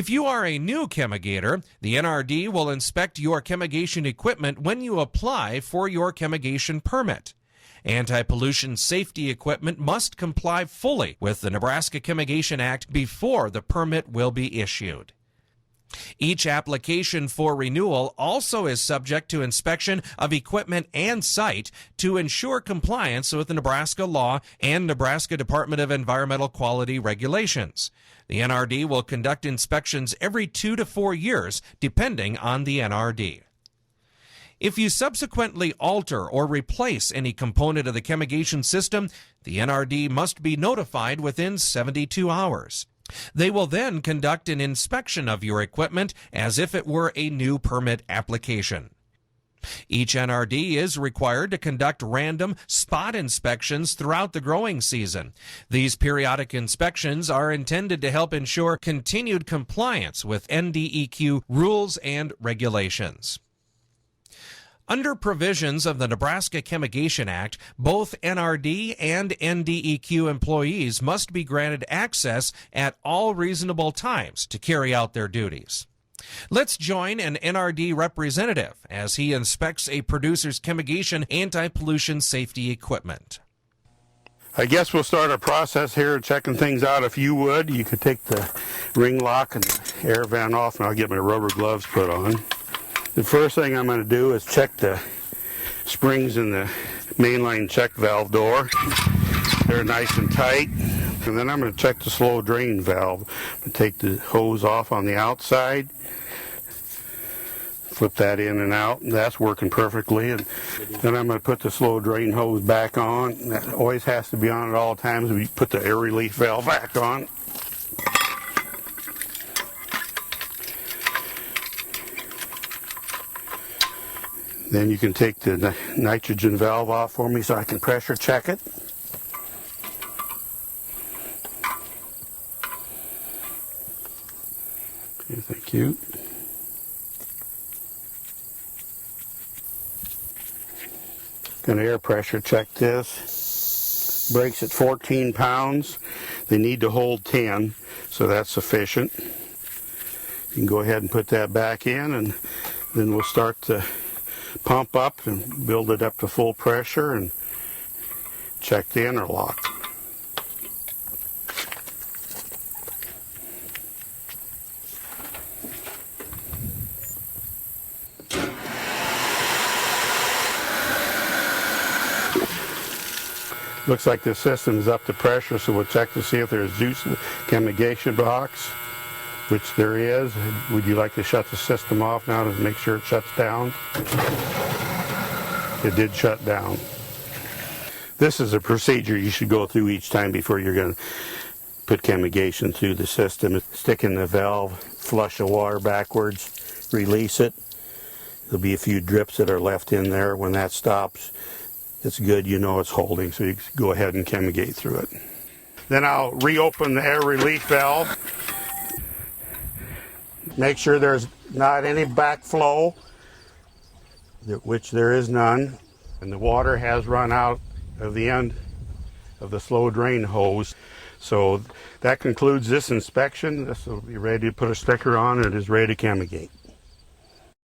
If you are a new chemigator, the NRD will inspect your chemigation equipment when you apply for your chemigation permit. Anti-pollution safety equipment must comply fully with the Nebraska Chemigation Act before the permit will be issued. Each application for renewal also is subject to inspection of equipment and site to ensure compliance with the Nebraska law and Nebraska Department of Environmental Quality regulations. The NRD will conduct inspections every 2 to 4 years, depending on the NRD. If you subsequently alter or replace any component of the chemigation system, the NRD must be notified within 72 hours. They will then conduct an inspection of your equipment as if it were a new permit application. Each NRD is required to conduct random spot inspections throughout the growing season. These periodic inspections are intended to help ensure continued compliance with NDEQ rules and regulations. Under provisions of the Nebraska Chemigation Act, both NRD and NDEQ employees must be granted access at all reasonable times to carry out their duties. Let's join an NRD representative as he inspects a producer's chemigation anti-pollution safety equipment. I guess we'll start our process here checking things out. If you would, you could take the ring lock and the air vent off, and I'll get my rubber gloves put on. The first thing I'm going to do is check the springs in the mainline check valve door. They're nice and tight. And then I'm going to check the slow drain valve. I'm going to take the hose off on the outside, flip that in and out, and that's working perfectly. And then I'm going to put the slow drain hose back on. That always has to be on at all times. We put the air relief valve back on. Then you can take the nitrogen valve off for me so I can pressure check it. Okay, thank you. Going to air pressure check this. Brakes at 14 pounds. They need to hold 10, so that's sufficient. You can go ahead and put that back in, and then we'll start to pump up and build it up to full pressure and check the interlock. Looks like the system is up to pressure, so we'll check to see if there's juice in the chemigation box, which there is. Would you like to shut the system off now to make sure it shuts down? It did shut down. This is a procedure you should go through each time before you're going to put chemigation through the system. Stick in the valve, flush the water backwards, release it. There'll be a few drips that are left in there. When that stops, it's good, you know it's holding, so you can go ahead and chemigate through it. Then I'll reopen the air relief valve. Make sure there's not any backflow, which there is none. And the water has run out of the end of the slow drain hose. So that concludes this inspection. This will be ready to put a sticker on, and it is ready to chemigate.